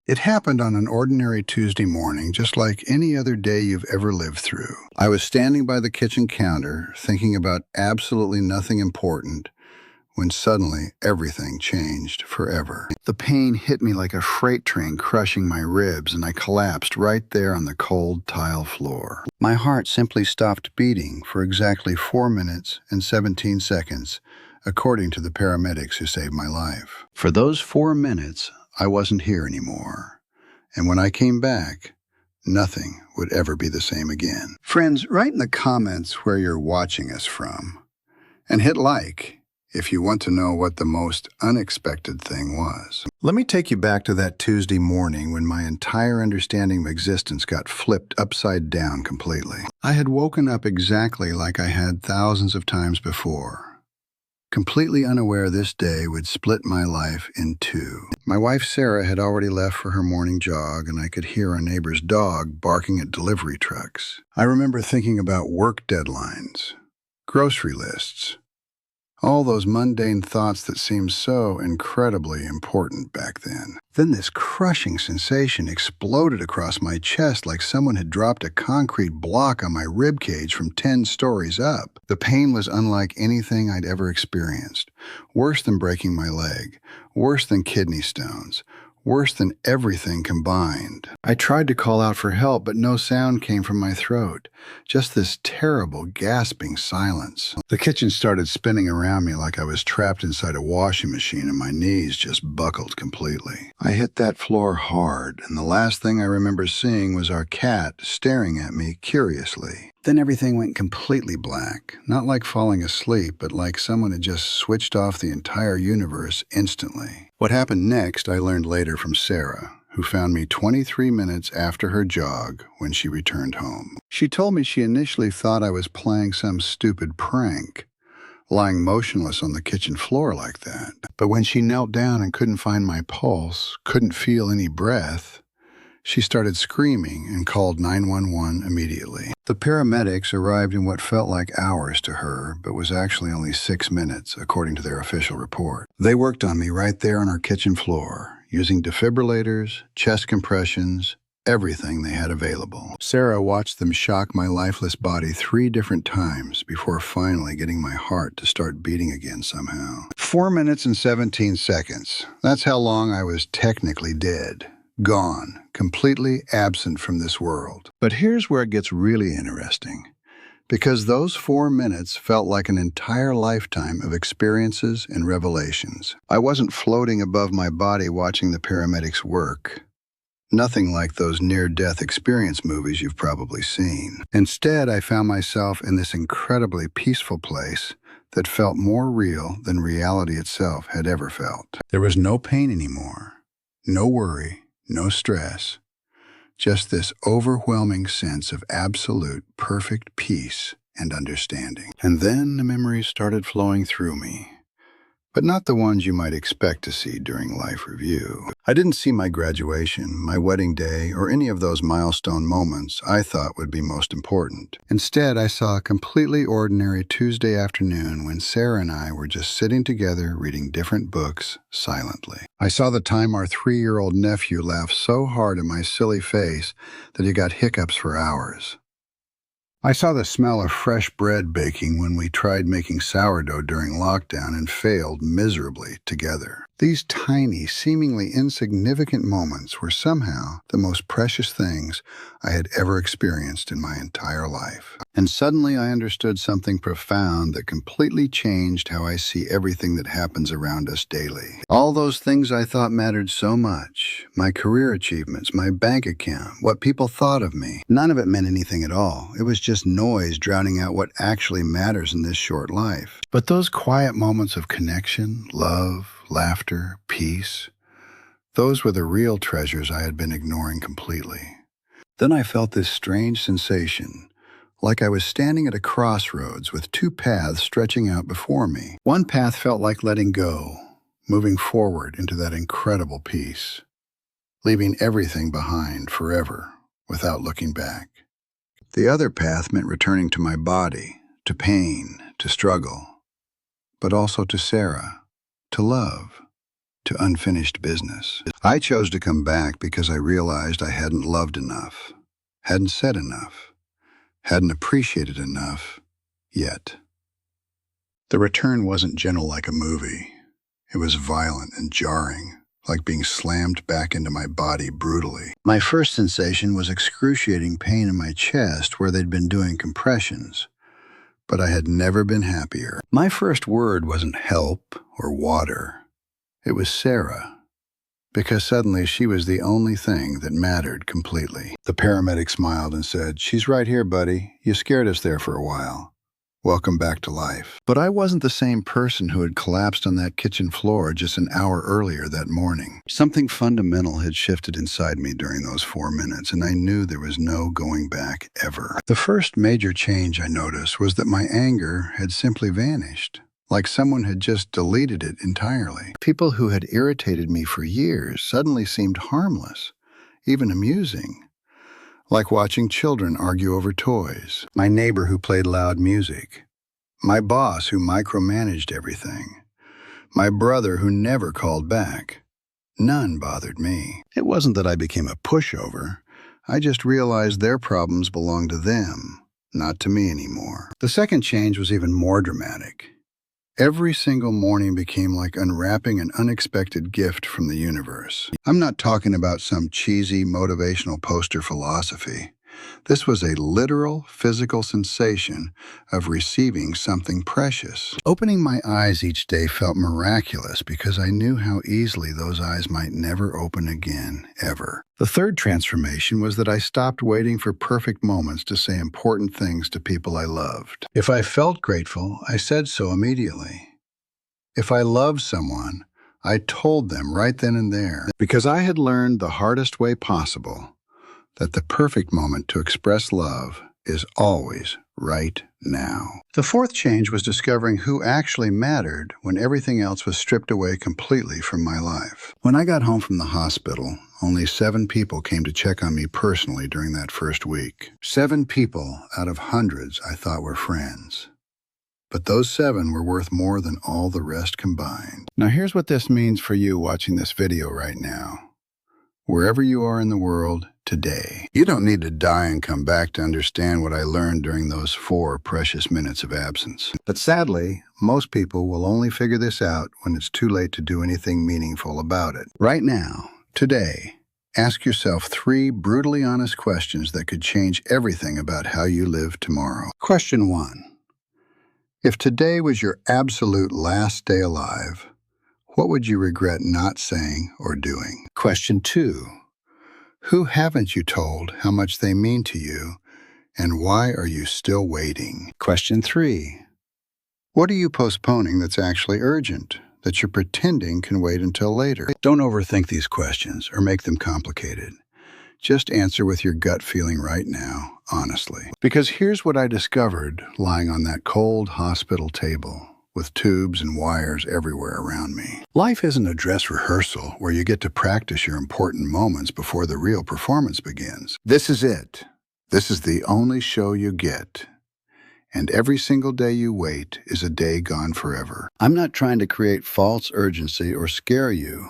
It happened on an ordinary Tuesday morning, just like any other day you've ever lived through. I was standing by the kitchen counter, thinking about absolutely nothing important, when suddenly everything changed forever. The pain hit me like a freight train crushing my ribs, and I collapsed right there on the cold tile floor. My heart simply stopped beating for exactly 4 minutes and 17 seconds, according to the paramedics who saved my life. For those 4 minutes, I wasn't here anymore. And when I came back, nothing would ever be the same again. Friends, write in the comments where you're watching us from. And hit like if you want to know what the most unexpected thing was. Let me take you back to that Tuesday morning when my entire understanding of existence got flipped upside down completely. I had woken up exactly like I had thousands of times before, completely unaware this day would split my life in two. My wife Sarah had already left for her morning jog, and I could hear our neighbor's dog barking at delivery trucks. I remember thinking about work deadlines, grocery lists, all those mundane thoughts that seemed so incredibly important back then. Then this crushing sensation exploded across my chest like someone had dropped a concrete block on my rib cage from 10 stories up. The pain was unlike anything I'd ever experienced. Worse than breaking my leg, worse than kidney stones, worse than everything combined. I tried to call out for help, but no sound came from my throat. Just this terrible, gasping silence. The kitchen started spinning around me like I was trapped inside a washing machine, and my knees just buckled completely. I hit that floor hard, and the last thing I remember seeing was our cat staring at me curiously. Then everything went completely black, not like falling asleep, but like someone had just switched off the entire universe instantly. What happened next I learned later from Sarah, who found me 23 minutes after her jog when she returned home. She told me she initially thought I was playing some stupid prank, lying motionless on the kitchen floor like that. But when she knelt down and couldn't find my pulse, couldn't feel any breath, she started screaming and called 911 immediately. The paramedics arrived in what felt like hours to her, but was actually only 6 minutes, according to their official report. They worked on me right there on our kitchen floor, using defibrillators, chest compressions, everything they had available. Sarah watched them shock my lifeless body 3 different times before finally getting my heart to start beating again somehow. 4 minutes and 17 seconds. That's how long I was technically dead. Gone, completely absent from this world. But here's where it gets really interesting, because those 4 minutes felt like an entire lifetime of experiences and revelations. I wasn't floating above my body watching the paramedics work. Nothing like those near-death experience movies you've probably seen. Instead, I found myself in this incredibly peaceful place that felt more real than reality itself had ever felt. There was no pain anymore, no worry, no stress, just this overwhelming sense of absolute perfect peace and understanding. And then the memories started flowing through me, but not the ones you might expect to see during life review. I didn't see my graduation, my wedding day, or any of those milestone moments I thought would be most important. Instead, I saw a completely ordinary Tuesday afternoon when Sarah and I were just sitting together reading different books silently. I saw the time our 3-year-old nephew laughed so hard at my silly face that he got hiccups for hours. I saw the smell of fresh bread baking when we tried making sourdough during lockdown and failed miserably together. These tiny, seemingly insignificant moments were somehow the most precious things I had ever experienced in my entire life. And suddenly I understood something profound that completely changed how I see everything that happens around us daily. All those things I thought mattered so much, my career achievements, my bank account, what people thought of me, none of it meant anything at all. It was just noise drowning out what actually matters in this short life. But those quiet moments of connection, love, laughter, peace, those were the real treasures I had been ignoring completely. Then I felt this strange sensation, like I was standing at a crossroads with 2 paths stretching out before me. One path felt like letting go, moving forward into that incredible peace, leaving everything behind forever without looking back. The other path meant returning to my body, to pain, to struggle, but also to Sarah, to love, to unfinished business. I chose to come back because I realized I hadn't loved enough, hadn't said enough, hadn't appreciated enough yet. The return wasn't gentle like a movie. It was violent and jarring, like being slammed back into my body brutally. My first sensation was excruciating pain in my chest where they'd been doing compressions, but I had never been happier. My first word wasn't help or water. It was Sarah, because suddenly she was the only thing that mattered completely. The paramedic smiled and said, "She's right here, buddy. You scared us there for a while. Welcome back to life." But I wasn't the same person who had collapsed on that kitchen floor just an hour earlier that morning. Something fundamental had shifted inside me during those 4 minutes, and I knew there was no going back ever. The first major change I noticed was that my anger had simply vanished, like someone had just deleted it entirely. People who had irritated me for years suddenly seemed harmless, even amusing. Like watching children argue over toys, my neighbor who played loud music, my boss who micromanaged everything, my brother who never called back. None bothered me. It wasn't that I became a pushover. I just realized their problems belonged to them, not to me anymore. The second change was even more dramatic. Every single morning became like unwrapping an unexpected gift from the universe. I'm not talking about some cheesy motivational poster philosophy. This was a literal, physical sensation of receiving something precious. Opening my eyes each day felt miraculous because I knew how easily those eyes might never open again, ever. The third transformation was that I stopped waiting for perfect moments to say important things to people I loved. If I felt grateful, I said so immediately. If I loved someone, I told them right then and there, because I had learned the hardest way possible that the perfect moment to express love is always right now. The fourth change was discovering who actually mattered when everything else was stripped away completely from my life. When I got home from the hospital, only 7 people came to check on me personally during that first week. 7 people out of hundreds I thought were friends. But those 7 were worth more than all the rest combined. Now here's what this means for you watching this video right now. Wherever you are in the world today, you don't need to die and come back to understand what I learned during those 4 precious minutes of absence. But sadly, most people will only figure this out when it's too late to do anything meaningful about it. Right now, today, ask yourself 3 brutally honest questions that could change everything about how you live tomorrow. Question 1. If today was your absolute last day alive, what would you regret not saying or doing? Question 2. Who haven't you told how much they mean to you, and why are you still waiting? Question 3. What are you postponing that's actually urgent, that you're pretending can wait until later? Don't overthink these questions or make them complicated. Just answer with your gut feeling right now, honestly. Because here's what I discovered lying on that cold hospital table, with tubes and wires everywhere around me. Life isn't a dress rehearsal where you get to practice your important moments before the real performance begins. This is it. This is the only show you get. And every single day you wait is a day gone forever. I'm not trying to create false urgency or scare you.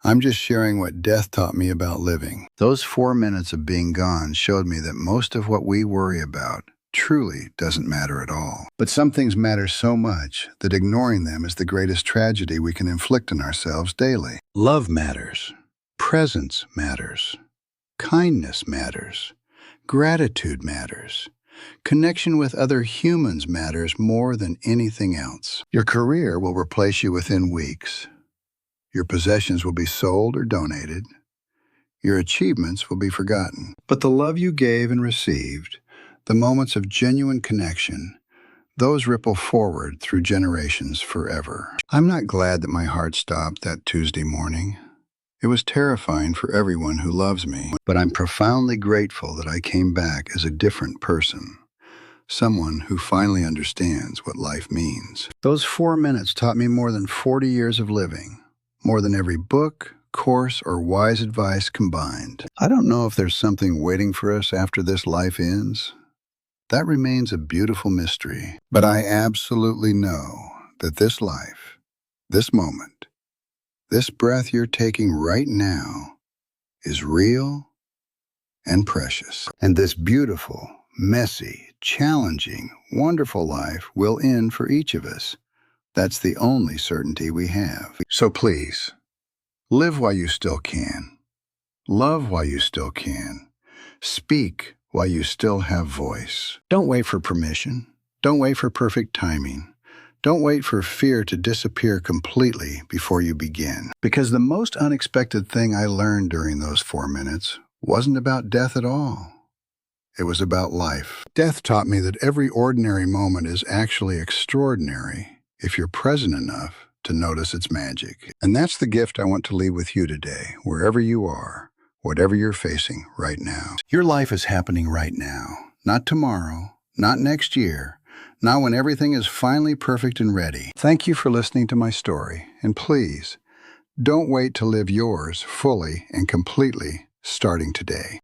I'm just sharing what death taught me about living. Those 4 minutes of being gone showed me that most of what we worry about truly doesn't matter at all. But some things matter so much that ignoring them is the greatest tragedy we can inflict on ourselves daily. Love matters. Presence matters. Kindness matters. Gratitude matters. Connection with other humans matters more than anything else. Your career will replace you within weeks. Your possessions will be sold or donated. Your achievements will be forgotten. But the love you gave and received, the moments of genuine connection, those ripple forward through generations forever. I'm not glad that my heart stopped that Tuesday morning. It was terrifying for everyone who loves me. But I'm profoundly grateful that I came back as a different person. Someone who finally understands what life means. Those 4 minutes taught me more than 40 years of living. More than every book, course, or wise advice combined. I don't know if there's something waiting for us after this life ends. That remains a beautiful mystery. But I absolutely know that this life, this moment, This breath you're taking right now is real and precious. And this beautiful, messy, challenging, wonderful life will end for each of us. That's the only certainty we have. So please, live while you still can. Love while you still can. Speak while you still have voice. Don't wait for permission. Don't wait for perfect timing. Don't wait for fear to disappear completely before you begin. Because the most unexpected thing I learned during those 4 minutes wasn't about death at all. It was about life. Death taught me that every ordinary moment is actually extraordinary if you're present enough to notice its magic. And that's the gift I want to leave with you today, wherever you are, whatever you're facing right now. Your life is happening right now, not tomorrow, not next year, not when everything is finally perfect and ready. Thank you for listening to my story, and please, don't wait to live yours fully and completely starting today.